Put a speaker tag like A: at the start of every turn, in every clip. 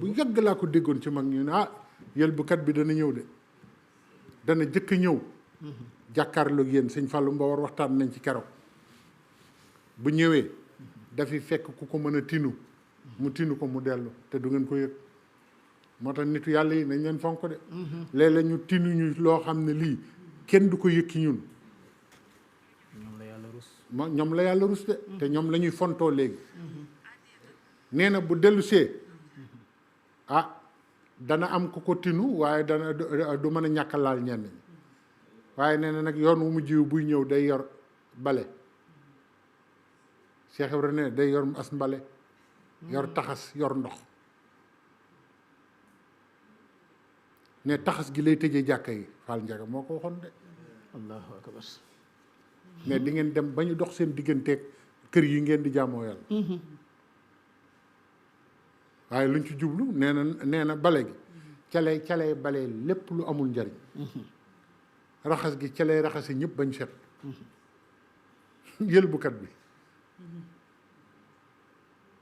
A: bu yàgg laa ko déggoon ci mag ñu ne yëlbukat bi dana ñëw de dana jëkk ñëw jàkkaarloog yéen sëñ Fallou Mbawar waxtaan nañ ci keroog bu ñëwee dafi fekk ku ko mën a tinu mu tinu ko mu dellu te du ngeen ko yëg moo tax nitu yàlla yi nañ leen fonk de léeg-léeg ñu tinu ñu loo xam ne lii kenn du ko yëg ci ñun ñoom la yàlla rus de te ñoom la ñuy fontoo léegi nee na bu dellu see dana am ku ko tinu waaye dana du mën a ñàkk laal ñenn ñi waaye nee na nag yoon wu mu jiw buy ñëw day yor bale Cheikh Ibrahima ne day yor as mbale yor taxas yor ndox ne taxas gi lay tëjee jàkka yi Fall Ndiaga moo ko waxoon de
B: allahu akbar
A: ne di ngeen dem ba ñu dox seen digganteeg kër yi ngeen di jaamoo yàlla waaye luñ ci jublu nee na bale gi ca lay bale lépp lu amul njariñ raxas gi ca lay raxasi ñëpp bañ set yëlbukat bi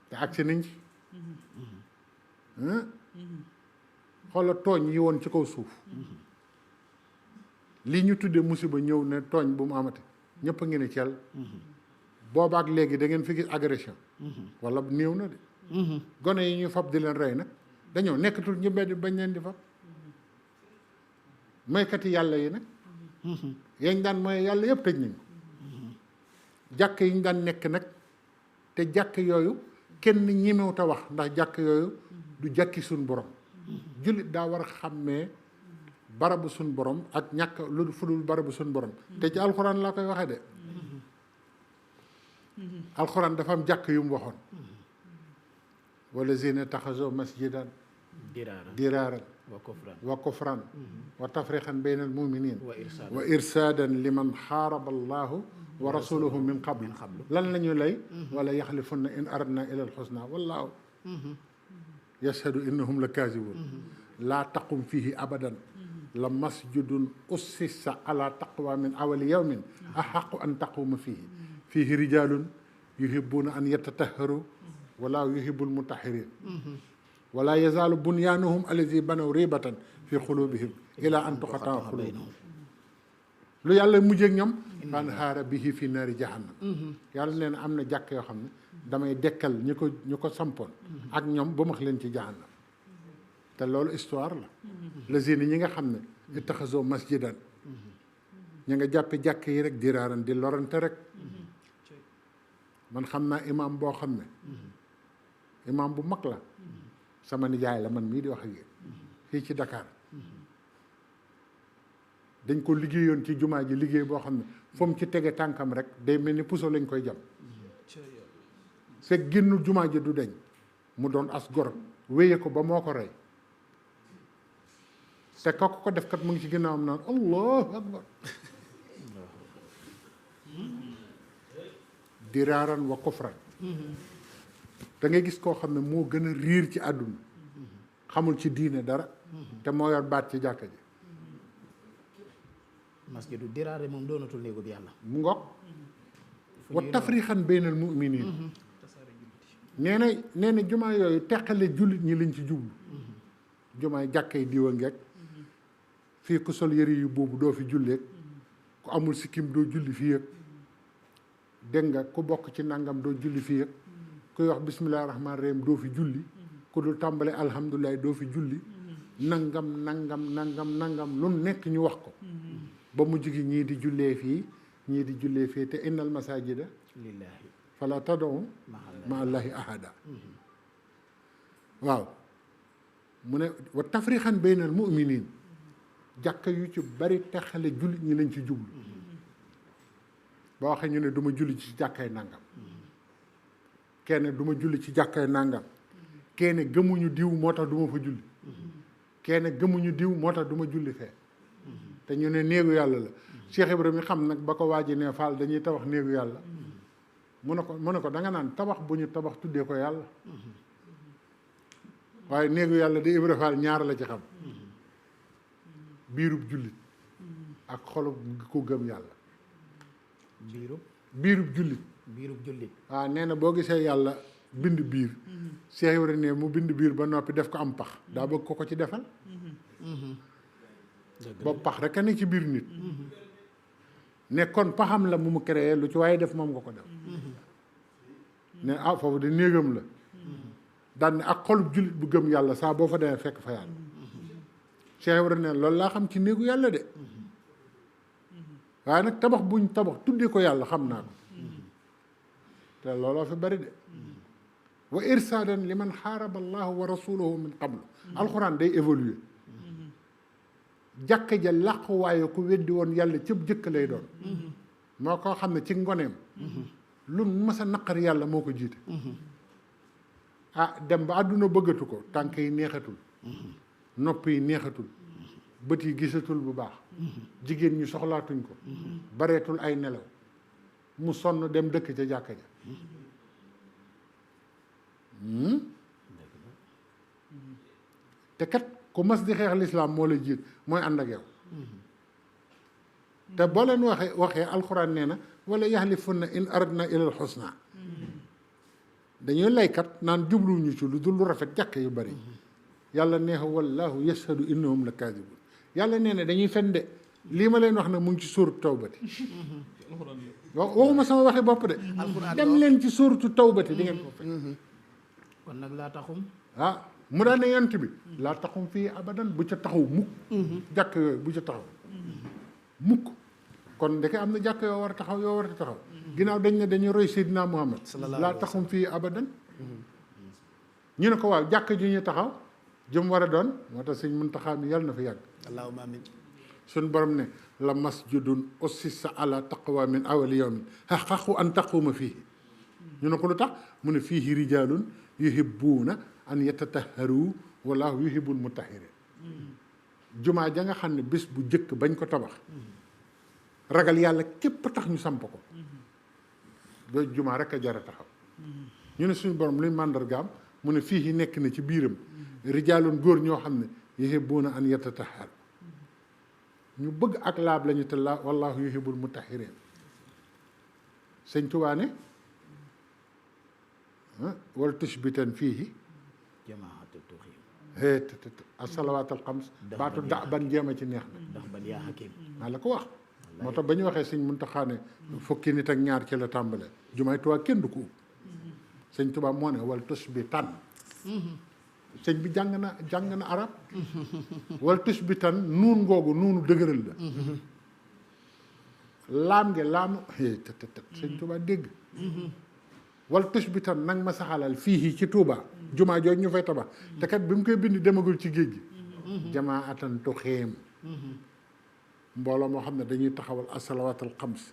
A: te agsi nañ ci xoola tooñ yi woon ci kaw suuf lii ñu tuddee musiba ñëw ne tooñ bu mu amati ñëpp a ngi ne ceel boobaak léegi da ngeen fi gis agression wala néew na de gone yi ñu fab di leen rey nag dañoo nekkatul ñu mbedd bañ leen di fab moykati yàlla yi nag yañ daan mooy yàlla yëpp tëj nañu jàkk yi ñu daan nekk nag te jàkk yooyu kenn ñemewut a wax ndax jàkk yooyu du jàkki suñ borom jullit daa war a xàmmee barabu suñ borom ak ñàkk lu fudul barabu suñ borom te ci alxuraan laa koy waxee de alxuraan dafa am jàkk yu mu waxoon wallazina taxazo masjidan diraaran wa kufran wa tafriqan bayna al muminin wa irsaadan liman xaaraba allahu wa rasuluhu min qabl lan la ñu lay wala yaxlifunna in aradna ila al xusna wallahu yashhadu innahum la kaazibun laa taqum fihi abadan la masjidun ussisa ala taqwa min awali yawmin axaqu an taquma fihi rijalun yuhibbuna an yatatahharu wala yuhibbul mutahirin wala yazaalu bunyanuhum allazi banaw ribatan fi xulubihim ila an tuqataa xulubuhum lu yàlla mujjeeg ñoom fan xaara bihi fi naari jahannam yàlla nee na am na jàkk yoo xam ne damay dekkal ñu ko sampoon ak ñoom ba max leen ci jahannam te loolu histoire la lazina ñi nga xam ne ittaxasoo masjidan ñi nga jàppe jàkk yi rek diraaran di lorante rek man xam naa imam boo xam ne imam bu mag la sama nijaay la man mii di wax ak yéen fii ci Dakar dañ ko liggéeyoon ci jumaa ji liggéey boo xam ne fu mu ci tege tànkam rek day mel ni puso lañ koy jam fekk génnu jumaa ji du deñ mu doon as gor wéye ko ba moo ko rey te kooku ko def kat mu ngi ci ginnaawam naan allahu akbar diraaran wa kufran da ngay gis koo xam ne moo gën a riir ci àdduna xamul ci diine dara te moo yor baat ci jàkka ji
B: masjidu diraare moom doonatul néegu bi yàlla
A: mu ngoog wa tafrixan baynal muminin nee na jumaa yooyu teqale jullit ñi lañ ci jublu jumaa jàkkay diwa ngeeg fii ku sol yëre yu boobu doo fi julleeg ku amul sikkim doo julli fii ak dégg nga ku bokk ci nangam doo julli fii ak kuy wax bisimilah rahmaani rahim doo fi julli ku dul tàmbale alhamdulilah doo fi julli nangam lu nekk ñu wax ko ba mujj gi ñii di jullee fii ñii di jullee fii te innal masajida
B: lillahi
A: fala tad'u ma allahi ahada waaw mu ne wa tafrixan baynal muminin jàkka yu ci bari texale jullit ñi lañ ci jublu ba waxee ñu ne du ma julli ci jàkkay nangam kenn du ma julli ci jàkkay nangam kenn gëmuñu diw moo tax du ma fa julli kenn gëmuñu diw moo tax du ma julli fee te ñu ne néegu yàlla la Cheikh Ibrahima xam nag ba ko waaji ne Fall dañuy tabax néegu yàlla mu ne ko da nga naan tabax bu ñu tabax tuddee ko yàlla waaye néegu yàlla di Ibrahima Fall ñaar la ci xam biirub jullit ak xolub ko gëm yàlla biirub jullit
B: biirub jullit
A: waaw nee na boo gisee yàlla bind biir Cheikh Ibra ne mu bind biir ba noppi def ko am pax daa bëgg ko ci defal boobu pax rek a ne ci biir nit ne kon paxam la mu créé lu ci waaye def moom nga ko def ne foofu de néegam la daan ne ak xolub jullit bu gëm yàlla saa boo fa demee fekk fa yàlla Cheikh Ibra ne loolu laa xam ci néegu yàlla de waaye nag tabax buñ tabax tuddee ko yàlla xam naa ko te looloo fi bari de wa irsaadan li man xaaraba allahu wa rasuluhu min qablu alxuraan day évoluer jàkka ja làqu waaye ku weddi woon yàlla cëb jëkk lay doon moo ko xam ne ci ngoneem lu mas a naqar yàlla moo ko jiite dem ba àdduna bëggatu ko tànk yi neexatul nopp yi neexatul bët yi gisatul bu baax jigéen ñi soxlaatuñ ko bareetul ay nelaw mu sonn dem dëkk ca jàkka ja te kat ku mas di xeex lislaam moo la jiit mooy ànd ak yow te boo leen waxee alxuraan nee na wala yaxlifunna in aradna ilal xusna dañuy laykat naan jubluwuñu ci lu dul lu rafet jàkk yu bari yàlla neexa wallahu yashhadu innahum la kaadibun yàlla nee na dañuy fen de lii ma leen wax nag mu ngi ci sóoratu tawbati waxuma sama waxi bopp de dem leen ci sóoratu tawbati di ngeen ko fekk
B: kon nag laa taxum
A: mu daan ne yont bi laa taxum fii abadan bu ca taxaw mukk jàkk yooyu bu ca taxaw mukk kon ndeke am na jàkk yoo war a taxaw yoo war a taxaw ginnaaw dañ ne dañuy roy Seydina Muhammad laa taxum fii abadan ñu ne ko waaw jàkk ji ñu taxaw jëm war a doon moo tax sëñ Muntaxa mi yàlla na fi yàgg
B: allahumma amin
A: suñ borom ne la masjidun ussisa ala taqwa min awali yawmin haqqu an taquma fii ñu ne ko lu tax mu ne fiihi rijaalun yuhibbuuna an yatatahharu wallahu yuhibbul mutahhirin jumaa ja nga xam ne bés bu jëkk bañ ko tabax ragal yàlla képp tax ñu samp ko ba jumaa rek a jara taxaw ñu ne suñu borom luy màndargaam mu ne fii nekk na ci biiram rijaalun góor ñoo xam ne yuhibbuuna an yatatahharu ñu bëgg ak laab lañu te la wallahu yuhibbul mutahhirin sëñ Tuubaa ne wal tushbitan fiihi
B: jamaatu tuxi
A: asalawaat al xams baatu da ban jéem a ci neex na
B: ndax ban yaa xakim
A: maa la ko wax moo tax ba ñu waxee sëñ Muntaxa ne fukki nit ak ñaar ci la tàmbale jumaay Tuubaa kenn du ko ub sëñ Tuubaa moo ne wal tushbitan sëñ bi jàng na arab wal tushbitan nuun ngoogu nuunu dëgëral la laam nge laamu sëñ Tuubaa dégg wal tushbitan nag ma saxalal fii ci Touba jumaa jooju ñu fay tabax te kat bi mu koy bind demagul ci géej gi jamaa atan tuxeem mbooloo moo xam ne dañuy taxawal asalawaatal xams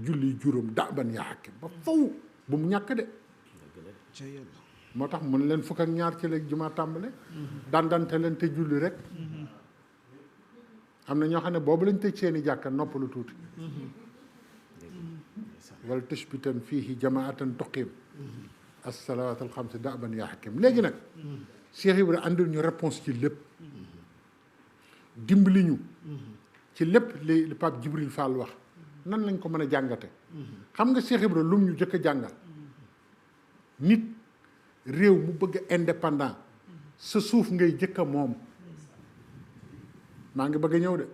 A: julli juróom daaban yaa xakim ba faw bu mu ñàkk de moo tax mun leen fukk ak ñaar ci léegi jumaa tàmbale dandante leen te julli rek am na ñoo xam ne boobu lañ tëj seeni jàkka noppalu tuuti wala tushbitan fiihi jamaatan tuqim as-salawaat al-xams da'ban yaa hakim léegi nag Cheikh Ibra andil ñu réponse ci lépp dimbali ñu ci lépp li Pape Djibril Fall wax nan lañ ko mën a jàngate xam nga Cheikh Ibra lum ñu jëkk a jàngal nit réew mu bëgg indépendant sa suuf ngay jëkk a moom maa ngi bëgg a ñëw de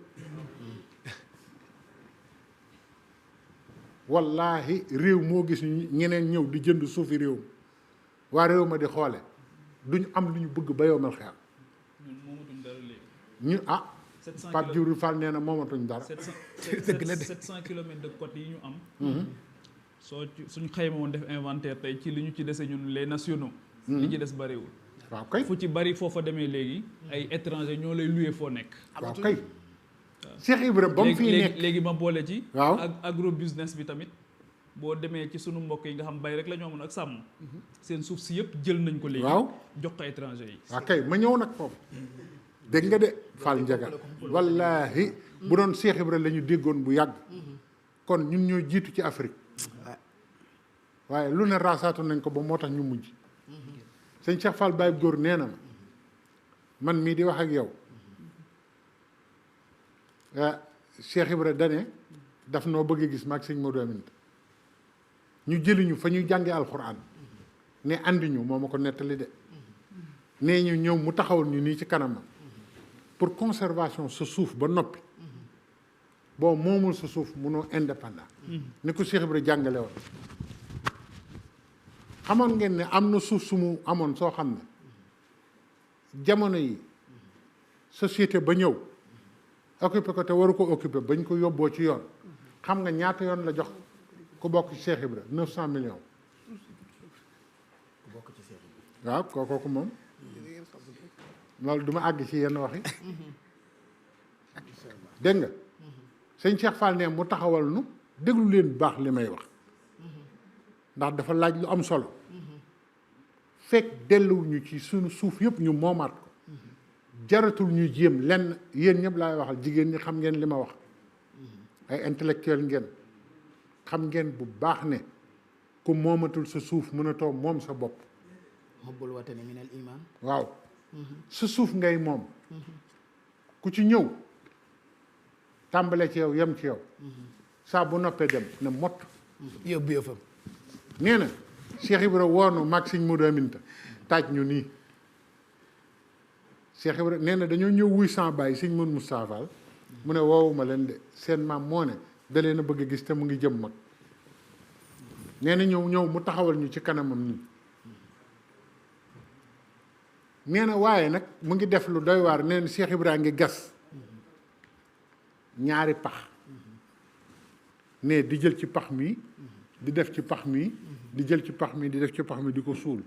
A: wallaahi réew moo gis ñeneen ñëw di jënd suufi réew waa réew ma di xoole duñu am lu ñu bëgg ba yowmal xeer ñu Pape Djibril Fall nee na moomatuñ dara.
C: 700 kilomètres de côte yi ñu am. suñ xayma woon def inventaire tey ci li ñu ci dese ñun les nationaux. li ci des bariwul.
A: waaw kay
C: fu ci bari foofa demee léegi ay étranger ñoo lay loué foo nekk.
A: waaw kay. Cheikh Ibrahima ba mu fii nekk
C: léegi ma boole ci.
A: waaw
C: ak agro business bi tamit. boo demee ci sunu mbokk yi nga xam bay rek la ñu amoon ak sàmm. seen suuf si yëpp jël nañ ko léegi.
A: waaw
C: jox ko étranger yi.
A: waaw kay ma ñëw nag foofu. dégg nga de Fall Ndiaga wallaahi bu doon Cheikh Ibrahima la ñu déggoon bu yàgg. kon ñun ñoo jiitu ci Afrique. waaye lu ne raasaatu nañ ko ba moo tax ñu mujj. sëñ Cheikh Fall Baye góor nee na ma man mii di wax ak yow Cheikh Ibrahima dane daf noo bëgg a gis maag sëñ Modou Aminta ñu jëli ñu fa ñuy jàngee alxuraan ne andi ñu moo ma ko nettali de nee ñu ñëw mu taxawul ñu nii ci kanamam pour conservation sa suuf ba noppi boo moomul sa suuf munoo indépendant ni ko Cheikh Ibra jàngale woon xamoon ngeen ne am na suuf su mu amoon soo xam ne jamono yi société ba ñëw occupé ko te waru ko occupé bañ ko yóbboo ci yoon xam nga ñaata yoon la jox ku bokk ci Cheikh Ibra 900 millions waaw kooku moom loolu du ma àgg ci yenn waxi dégg nga sëñ Cheikh Fall ne mu taxawal nu déglu leen bu baax li may wax ndax dafa laaj lu am solo fekk delluwuñu ci sunu suuf yëpp ñu moomaat ko jaratul ñu jéem lenn yéen ñëpp laay waxal jigéen ñi xam ngeen li ma wax ay intellectuel ngeen xam ngeen bu baax ne ku moomatul sa suuf mënatoo moom sa bopp
B: hubbul watani minal iman
A: waaw sa suuf ngay moom ku ci ñëw tàmbale ci yow yem ci yow saa bu noppee dem ne mott
B: yóbbu yëfam
A: nee na Cheikh Ibra woonu mag Sëñ Modou Aminta taaj ñu nii Cheikh Ibra nee na dañoo ñëw wuy sans bàyyi Sëñ Modou Moustapha Fall mu ne woowuma leen de seen maam moo ne da leen a bëgg a gis te mu ngi jëm mag nee na ñëw mu taxawal ñu ci kanamam nii nee na waaye nag mu ngi def lu doy waar nee na Cheikh Ibra ngi gas ñaari pax ne di jël ci pax mi di def ci pax mi di jël ci pax mi di def ci pax mi di ko suul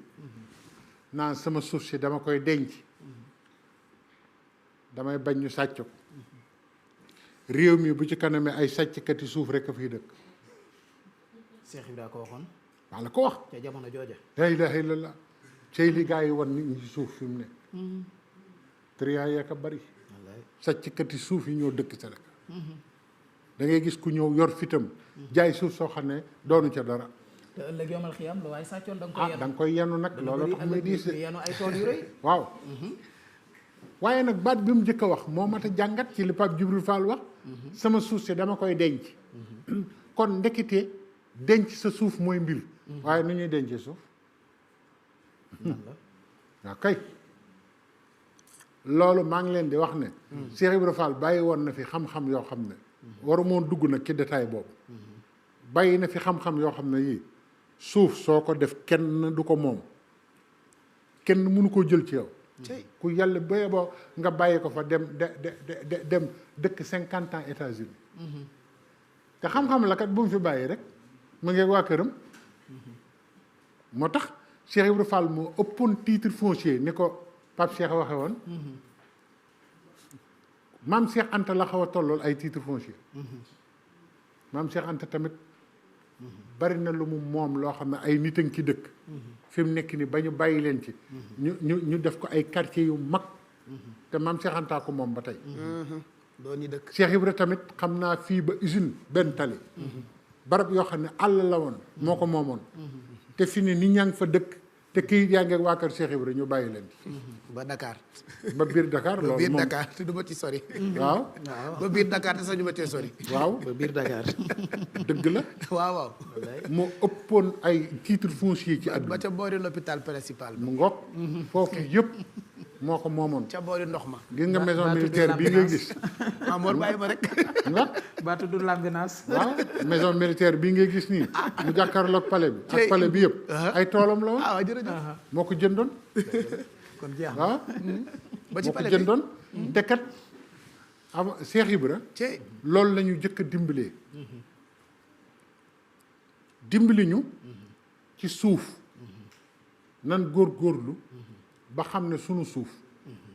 A: naan sama suuf si dama koy denc damay bañ ñu sàcc ko réew mi bu ci kanamee ay sàcckati suuf rek a fiy dëkk
B: Cheikh Ibra ko waxoon
A: waa la ko wax
B: ca jamono jooja
A: la ilaha illallah cey li gaa yi wan nit ñi ci suuf fi mu ne triant yeeka bari sàcckati suuf yi ñoo dëkk Sénégal da ngay gis ku ñëw yor fitam jaay suuf soo xam ne doonu ca dara
B: te ëllëg yomal xiyam lu waaye sàccoon da
A: nga koy yenu nag loolu tax muy diis
B: yenu ay tool yu rëy
A: waaw waaye nag baat bi mu njëkk a wax moo mat a jàngat ci li Pape Djibril Fall wax sama suuf si dama koy denc kon ndekete denc sa suuf mooy mbir waaye nu ñuy dencee suuf waaw kay loolu maa ngi leen di wax ne Cheikh Ibra Fall bàyyi woon na fi xam-xam yoo xam ne waru moo dugg nag ci détail boobu bàyyi na fi xam-xam yoo xam ne yii suuf soo ko def kenn du ko moom kenn mënu koo jël ci yow ku yàlla béye boo nga bàyyi ko fa dem dem dëkk 50 ans États-Unis te xam-xam la kat bu mu fi bàyyi rek mu ngi waa këram moo tax Cheikh Ibra Fall moo ëppoon titre foncier ni ko Pape Cheikh waxe woon maam Cheikh Anta la xaw a tollool ay titre foncier maam Cheikh Anta tamit bari na lu mu moom loo xam ne ay nit a ngi ci dëkk fi mu nekk ni ba ñu bàyyi leen ci ñu def ko ay quartier yu mag te maam Cheikh Anta ko moom ba tey
B: doon ni dëkk
A: Cheikh Ibra tamit xam naa fii ba usine benn tali barab yoo xam ne àll la woon moo ko moomoon te fi ne nit ñaa ngi fa dëkk te kii yaa ngi ak waa kër Cheikh Ibra ñu bàyyi leen
B: ba Dakar
A: ba biir Dakar loolu moom
B: ba biir Dakar te du ma ci sori
A: waaw
B: ba biir Dakar te sax du ma cee sori
A: waaw
B: ba biir Dakar
A: dëgg la
B: waaw
A: moo ëppoon ay titre foncier ci àdduna
B: ba ca boori l'hôpital principal
A: mu ngoog foofu yëpp moo ko moomoon
B: ca boori ndox ma
A: gis nga maison militaire bii ngay gis
B: Amoor bàyyi ma rek
A: nga
B: baatu du l'ambulance
A: waaw maison militaire bii ngay gis nii mu jàkkaarloog palais bi ak palais bi yëpp ay toolam la woon
B: waaw jërëjëf
A: moo ko jëndoon
B: kon jeex na
A: waaw
B: ba ci
A: moo ko
B: palais bi
A: jëndoon te kat am Cheikh Ibra
B: ci
A: loolu la ñu jëkk a dimbalee dimbali ñu ci suuf nan góorgóorlu ba xam ne sunu suuf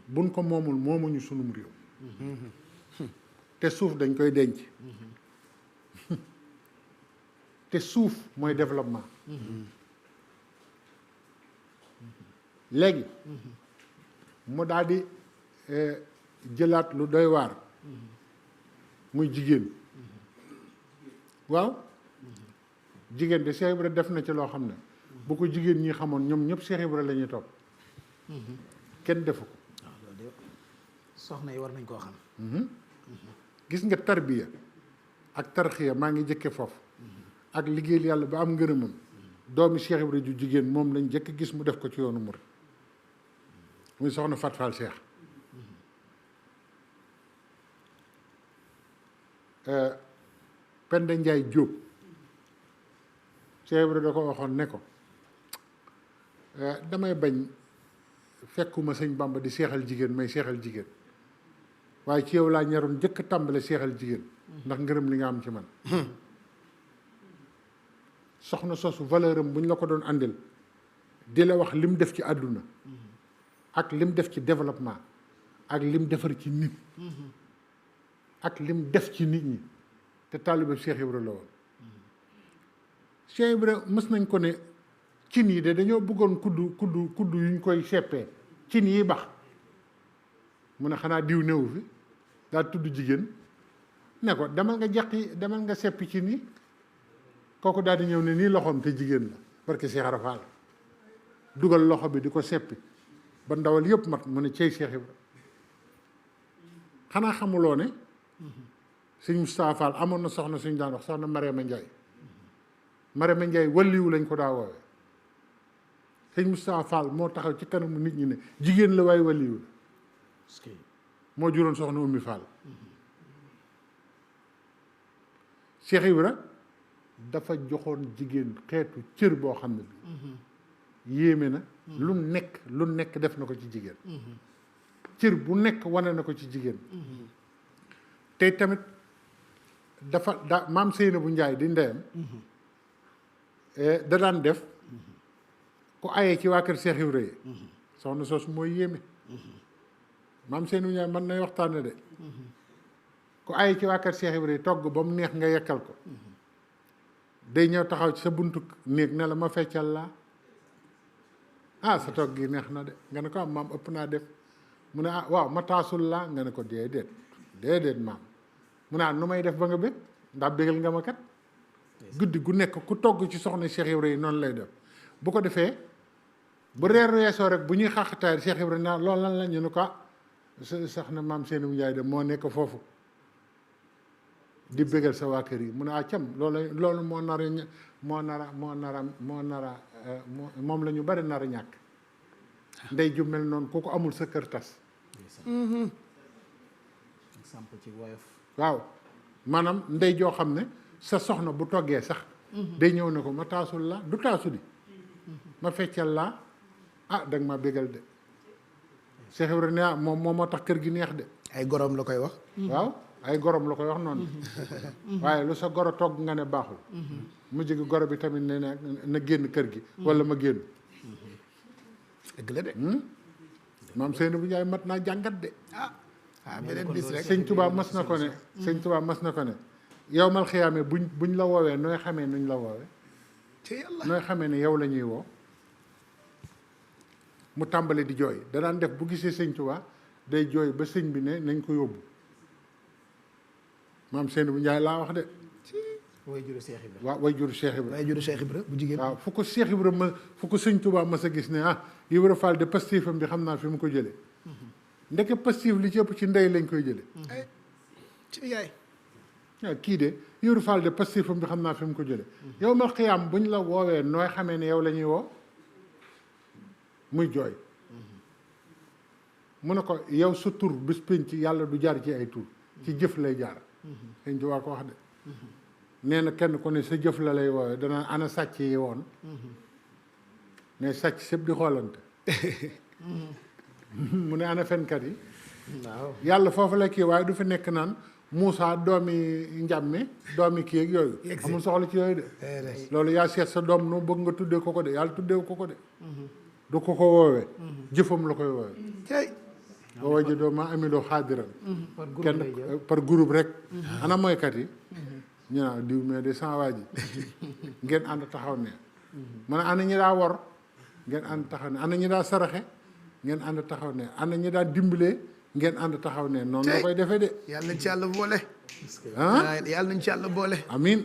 A: buñ ko moomul moomuñu sunum réew te suuf dañ koy denc te suuf mooy développement léegi mu daal di jëlaat lu doy waar muy jigéen waaw jigéen de Cheikh Ibra def na ci loo xam ne bu ko jigéen ñi xamoon ñoom ñëpp Cheikh Ibra la ñuy topp kenn defu ko
B: waaw loolu de soxna yi war nañ koo xam
A: gis nga tarbiya ak tarxiya maa ngi jëkke foofu ak liggéeyal yàlla ba am ngërëmam doomi Cheikh Ibra ju jigéen moom lañ jëkk gis mu def ko ci yoonu murid muy soxna Fat Fall Cheikh Penda Njaay Jóob Cheikh Ibra da ko waxoon ne ko damay bañ fekkuma sëñ Bamba di seexal jigéen may seexal jigéen waaye ci yow laa ñaroon jëkk tàmbale seexal jigéen ndax ngërëm li nga am ci man soxna soosu valeur am bu ñu la ko doon àndil di la wax lim def ci àdduna ak lim def ci développement ak lim defar ci nit ak lim def ci nit ñi te taalibe Cheikh Ibra la woon Cheikh Ibra mës nañ ko ne cin yi de dañoo bëggoon kuddu yuñ koy seppee cin yi bax mu ne xanaa diw néewu fi daa tudd jigéen ne ko demal nga jaqi demal nga seppi cin yi kooku daal di ñëw ne nii loxoom te jigéen la barke Cheikh Ibra Fall dugal loxo bi di ko seppi ba ndawal yëpp mat mu ne cey Cheikh Ibra xanaa xamuloo ne sëñ Moustapha Fall amoon na soxna suñ daan wax soxna Mariama Ndiaye Mariama Ndiaye walliwu lañ ko daa woowee sëñ Moustapha Fall moo taxaw ci kanamu nit ñi ne jigéen la waaye walliwu la moo juróon soxna Oumy Fall Cheikh Ibra dafa joxoon jigéen xeetu cër boo xam ne bi yéeme na lu nekk def na ko ci jigéen cër bu nekk wane na ko ci jigéen te tamit dafa maam Seynabou Njaay di ndeyam da daan def ku ayee ci waa kër Cheikh Ibra yi soxna soosu mooy yéeme maam Seynabou Njaay mën nay waxtaane de ku ayee ci waa kër Cheikh Ibra yi togg ba mu neex nga yekkal ko day ñëw taxaw ci sa buntu néeg ne la ma feccal laa sa togg gi neex na de nga ne ko am maam ëpp naa def mu ne waaw ma taasul laa nga ne ko déedéet maam mu ne nu may def ba nga bëgg ndax bégal nga ma kat guddi gu nekk ku togg ci soxna Cheikh Ibra yi noonu lay def bu ko defee bu reer weesoo rek bu ñuy xàqtaay Cheikh Ibra naa loolu lan la ñu ne ko sax na maam Seynabou Ndiaye de moo nekk foofu di bégal sa waa kër yi mu ne cam loolu moom la ñu bari nar a ñàkk ndey ju mel noonu ku ko amul sa kër tas
B: samp ci woyof
A: waaw maanaam ndey joo xam ne sa soxna bu toggee sax day ñëw ne ko ma taasul la du taasu di ma feccal laa danga ma bégal de Cheikh Ibra ne moom moo tax kër gi neex de
B: ay gorom la koy wax
A: waaw ay gorom la koy wax noonu waaye lu sa goro togg nga ne baaxul mu jigi goro bi tamit ne na génn kër gi wala ma génn
B: dëgg la de
A: maam Seynabou Ndiaye mat naa jàngat de
B: beneen bis rek
A: sëñ Tuubaa mas na ko ne yow mal xiyaame buñ la woowee nooy xamee nuñ la woowee
B: ci yàlla
A: nooy xamee ne yow la ñuy woo mu tàmbali di jooy danaan def bu gisee sëñ Tuubaa day jooy ba sëñ bi ne nañ ko yóbbu maam Seynabou Ndiaye laa wax de
B: way juru Cheikh Ibra
A: waaw way juru Cheikh Ibra
B: way juru Cheikh Ibra bu jigéen
A: waaw fu ko Cheikh Ibra fu ko sëñ Tuubaa mas a gis ne Ibra Fall de pastifam bi xam naa fi mu ko jëlee ndeke pastif li ci ëpp ci ndey lañ koy jëlee
B: ci yaay
A: waaw kii de Ibra Fall de pastifam bi xam naa fi mu ko jëlee yow mal xiyaam buñ la woowee nooy xamee ne yow la ñuy woo muy jooy mu ne ko yow sa tur bis pénc yàlla du jaar ci ay tur ci jëf lay jaar sëñ Tuubaa ko wax de nee na kenn ku ne sa jëf la lay woowee danaa ana sàcc yi woon ne sàcc sëpp di xoolante mu ne ana fenkat yi
B: waaw
A: yàlla foofu la kii waaye du fi nekk naan Moussa doomi njàmme doomi kii ak yooyu amul soxla ci yooyu de loolu yaa seet sa doom noo bëgg nga tuddee ko de yàlla tuddee ko de du ko woowee jëfam la koy woowee boo wajee doo maa amiloo xaadiran kenn par groupe rek ana mooykat yi ñu naan diw mais de sans waa ji ngeen ànd taxaw ne mu ne ana ñi daa wor ngeen ànd taxaw ne ana ñi daa saraxe ngeen ànd taxaw ne ana ñi daa dimbalee ngeen ànd taxaw ne noonu la koy defee de
B: yàlla nañ ci yàlla boole
A: yàlla
B: nañ ci yàlla boole
A: amiin